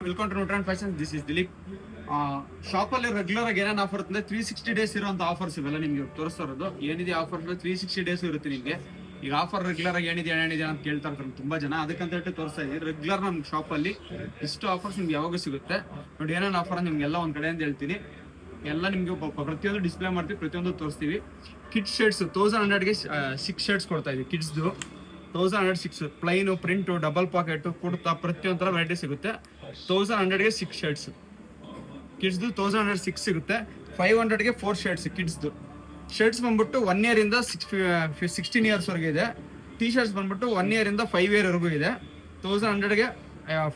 Welcome to neutron fashion. This is Dileep. ಶಾಪಲ್ಲಿ regular ಆಗಿ ಏನೇನು ಆಫರ್ ಇರುತ್ತೆ, 360 ಡೇಸ್ ಇರುವಂತ ಆಫರ್ಸ್ ಇವೆಲ್ಲ ನಿಮ್ಗೆ ತೋರಿಸ್ತಾ ಇರೋದು. ಏನಿದೆ ಆಫರ್ 360 ಡೇಸ್ ಇರುತ್ತೆ ನಿಮಗೆ. ಈಗ ಆಫರ್ ರೆಗ್ಯುಲರ್ ಆಗಿ ಏನಿದೆ ಅಂತ ಕೇಳ್ತಾ ಇರ್ತಾರೆ ತುಂಬಾ ಜನ, ಅದಕ್ಕಂತ ಹೇಳಿ ತೋರಿಸ್ತಾ ಇದೀವಿ. ರೆಗ್ಯುಲರ್ ನಮ್ಮ ಶಾಪಲ್ಲಿ ಇಷ್ಟು ಆಫರ್ಸ್ ನಿಮ್ಗೆ ಯಾವಾಗ ಸಿಗುತ್ತೆ ನೋಡಿ. ಏನೇನು ಆಫರ್ ನಿಮ್ಗೆಲ್ಲ ಒಂದ್ ಕಡೆಯಿಂದ ಹೇಳ್ತೀನಿ. ಎಲ್ಲ ನಿಮ್ಗೆ ಪ್ರತಿಯೊಂದು ಡಿಸ್ಪ್ಲೇ ಮಾಡ್ತೀವಿ, ಪ್ರತಿಯೊಂದು ತೋರಿಸ್ತೀವಿ. ಕಿಡ್ಸ್ ಶರ್ಟ್ಸ್ 1100ಗೆ 6 ಶರ್ಟ್ಸ್ ಕೊಡ್ತಾ ಇದೀವಿ. ಕಿಡ್ಸ್ದು 1106 plain, print, double pocket, kurta, ಪ್ರತಿಯೊಂದು ಥರ ವೆರೈಟಿ ಸಿಗುತ್ತೆ. 1100ಗೆ 6 ಶರ್ಟ್ಸ್. ಕಿಡ್ಸ್ದು 1106 ಸಿಗುತ್ತೆ. 500ಗೆ 4 ಶರ್ಟ್ಸ್. ಕಿಡ್ಸ್ದು ಶರ್ಟ್ಸ್ ಬಂದ್ಬಿಟ್ಟು 1 ಇಯರ್ ಇಂದ 16 ಇಯರ್ಸ್ ವರೆಗೆ ಇದೆ. ಟಿ ಶರ್ಟ್ಸ್ ಬಂದ್ಬಿಟ್ಟು 1 ಇಯರ್ ಇಂದ 5 ಇಯರ್ ವರೆಗೂ ಇದೆ. 1100ಗೆ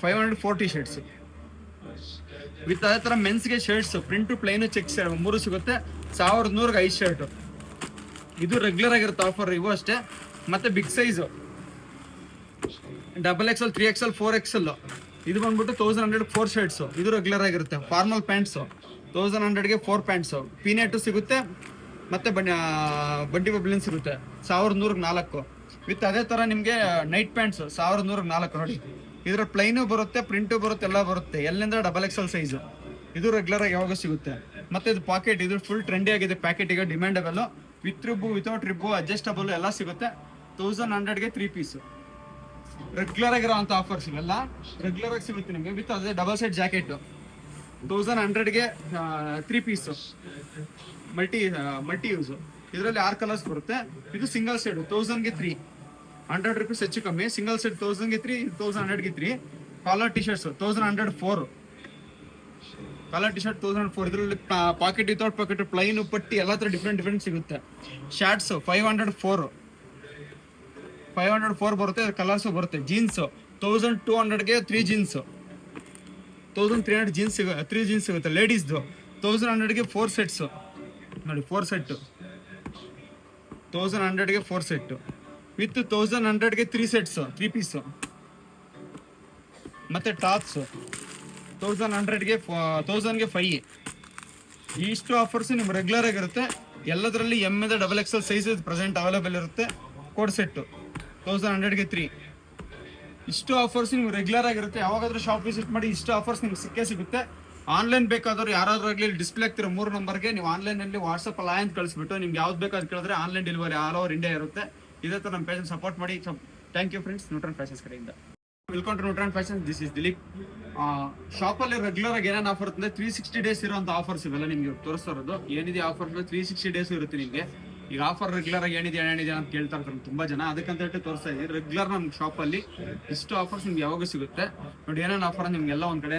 504 ಟಿ ಶರ್ಟ್ಸ್ ವಿತ್ ಅದೇ ಥರ ಮೆನ್ಸ್ಗೆ ಶರ್ಟ್ಸ್, ಪ್ರಿಂಟು, ಪ್ಲೈನು, ಚೆಕ್ಸ್ 3 ಸಿಗುತ್ತೆ. 1100ಗೆ 5 ಶರ್ಟ್. ಇದು ರೆಗ್ಯುಲರ್ ಆಗಿರುತ್ತೆ ಆಫರ್ ಇವು ಅಷ್ಟೇ. ಮತ್ತೆ big size XXL, 3XL, 4XL ಇದು ಬಂದ್ಬಿಟ್ಟು 1100 4 ಶರ್ಟ್ಸ್. ಇದು ರೆಗ್ಯುಲರ್ ಆಗಿರುತ್ತೆ. ಫಾರ್ಮಲ್ ಪ್ಯಾಂಟ್ಸು 1100ಗೆ 4 ಪ್ಯಾಂಟ್ಸು. ಪೀನೆಟ್ ಸಿಗುತ್ತೆ. ಮತ್ತೆ ಬಂಡಿ ಬಬ್ಲಿನ್ ಸಿಗುತ್ತೆ 1100ಗೆ 4. ವಿತ್ ಅದೇ ಥರ ನಿಮಗೆ ನೈಟ್ ಪ್ಯಾಂಟ್ಸು 1100ಗೆ 4 ನೋಡಿ. ಇದರ ಪ್ಲೈನು ಬರುತ್ತೆ, ಪ್ರಿಂಟು ಬರುತ್ತೆ, ಎಲ್ಲ ಬರುತ್ತೆ. ಎಲ್ಲಿಂದ XXL ಸೈಜು. ಇದು ರೆಗ್ಯುಲರ್ ಆಗಿ ಯಾವಾಗ ಸಿಗುತ್ತೆ. ಮತ್ತೆ ಇದು ಪಾಕೆಟ್, ಇದು ಫುಲ್ ಟ್ರೆಂಡಿ ಆಗಿದೆ. ಪ್ಯಾಕೆಟ್ ಈಗ demandable. With rib, without rib, adjustable ಎಲ್ಲ ಸಿಗುತ್ತೆ. 1100ಗೆ 3 ಪೀಸು. ರೆಗ್ಯುಲರ್ ಆಗಿರೋಂಥ ಆಫರ್ಸ್ ಇವೆಲ್ಲ ರೆಗ್ಯುಲರ್ ಆಗಿ ಸಿಗುತ್ತೆ ನಿಮಗೆ. ವಿತ್ ಅದೇ ಡಬಲ್ ಸೈಡ್ ಜಾಕೆಟ್ 1100ಗೆ 3 ಪೀಸು. Multi use. ಇದರಲ್ಲಿ 6 ಕಲರ್ಸ್ ಬರುತ್ತೆ. ಇದು ಸಿಂಗಲ್ ಸೈಡ್ 1000ಗೆ 3, 100 ರೂಪೀಸ್ ಹೆಚ್ಚು ಕಮ್ಮಿ. ಸಿಂಗಲ್ ಸೈಡ್ 1000ಗೆ 3, 1100ಗೆ 3. Collar T shirts 1104. Collar T shirt 1004. ಇದರಲ್ಲಿ ಪಾಕೆಟ್, ವಿತೌಟ್ ಪಾಕೆಟ್, ಪ್ಲೈನು, ಪಟ್ಟಿ ಎಲ್ಲ ಥರ ಡಿಫ್ರೆಂಟ್ ಸಿಗುತ್ತೆ. ಶಾರ್ಟ್ಸ್ 504 ಬರುತ್ತೆ. ಕಲರ್ಸು ಬರುತ್ತೆ. ಜೀನ್ಸು 1200ಗೆ 3 ಜೀನ್ಸು. 1300 ಜೀನ್ಸ್ 3 ಜೀನ್ಸ್ ಸಿಗುತ್ತೆ. ಲೇಡೀಸ್ದು 1100ಗೆ 4 ಸೆಟ್ಸು ನೋಡಿ. 4 ಸೆಟ್ಟು 1100ಗೆ 4 ಸೆಟ್ಟು. ವಿತ್ 1100ಗೆ 3 ಸೆಟ್ಸು, 3 ಪೀಸು. ಮತ್ತೆ ಟಾಪ್ಸು 1100ಗೆ 5. ಇಷ್ಟು ಆಫರ್ಸ್ ನಿಮ್ಗೆ ರೆಗ್ಯುಲರ್ ಆಗಿರುತ್ತೆ. ಎಲ್ಲದರಲ್ಲಿ ಎಮ್ಮೆದ XXL ಸೈಜ್ ಪ್ರೆಸೆಂಟ್ ಅವೈಲೇಬಲ್ ಇರುತ್ತೆ. ಕೋಡ್ ಸೆಟ್ಟು 1100ಗೆ 3. ಇಷ್ಟು ಆಫರ್ಸ್ ನಿಮ್ಗೆ ರೆಗ್ಯುಲರ್ ಆಗಿರುತ್ತೆ. ಯಾವಾಗಾದ್ರೂ ಶಾಪ್ ವಿಸಿಟ್ ಮಾಡಿ. ಇಷ್ಟು ಆಫರ್ಸ್ ನಿಮ್ಗೆ ಸಿಗುತ್ತೆ. ಆನ್ಲೈನ್ ಬೇಕಾದವ್ರು ಯಾರಾದ್ರೂ ಆಗಲಿ ಡಿಸ್ಪ್ಲೇ ಆಗ್ತಿರೋ 3 ನಂಬರ್ಗೆ ನೀವು ಆನ್ಲೈನಲ್ಲಿ ವಾಟ್ಸಪ್ ಅಲ್ಲ ಅಂತ ಕಳಿಸ್ಬಿಟ್ಟು ನಿಮ್ಗೆ ಯಾವ್ದು ಬೇಕಾದ್ ಕೇಳಿದ್ರೆ online delivery all over India ಇರುತ್ತೆ. ಇದೇ ಥರ ನಮ್ಮ ಪೇಜ್ ಸಪೋರ್ಟ್ ಮಾಡಿ. Thank you friends, neutron fashions ಕಡೆಯಿಂದ. Welcome to neutron fashion. This is Dileep. ಶಾಪಲ್ಲಿ ರೆಗ್ಯುಲರ್ ಆಗಿ ಏನೇನು ಆಫರ್ ಇರುತ್ತೆ, 360 ಡೇಸ್ ಇರುವಂಥ ಆಫರ್ಸ್ ಇವೆಲ್ಲ ನಿಮ್ಗೆ ತೋರಿಸ್ತಾ ಇರೋದು. ಏನಿದೆ ಆಫರ್ 360 ಡೇಸ್ ಇರುತ್ತೆ ನಿಮಗೆ. ಈಗ ಆಫರ್ ರೆಗ್ಯುಲರ್ ಆಗಿ ಏನಿದೆ ಅಂತ ಕೇಳ್ತಾ ಇರ್ತಾರೆ ತುಂಬಾ ಜನ, ಅದಕ್ಕಂತ ಹೇಳಿ ತೋರಿಸ್ತಾ ಇದೀವಿ. ರೆಗ್ಯುಲರ್ ನಮ್ಮ ಶಾಪಲ್ಲಿ ಇಷ್ಟು ಆಫರ್ಸ್ ನಿಮ್ಗೆ ಯಾವಾಗ ಸಿಗುತ್ತೆ ನೋಡಿ. ಏನೇನು ಆಫರ್ ನಿಮ್ಗೆಲ್ಲ ಒಂದ್ ಕಡೆ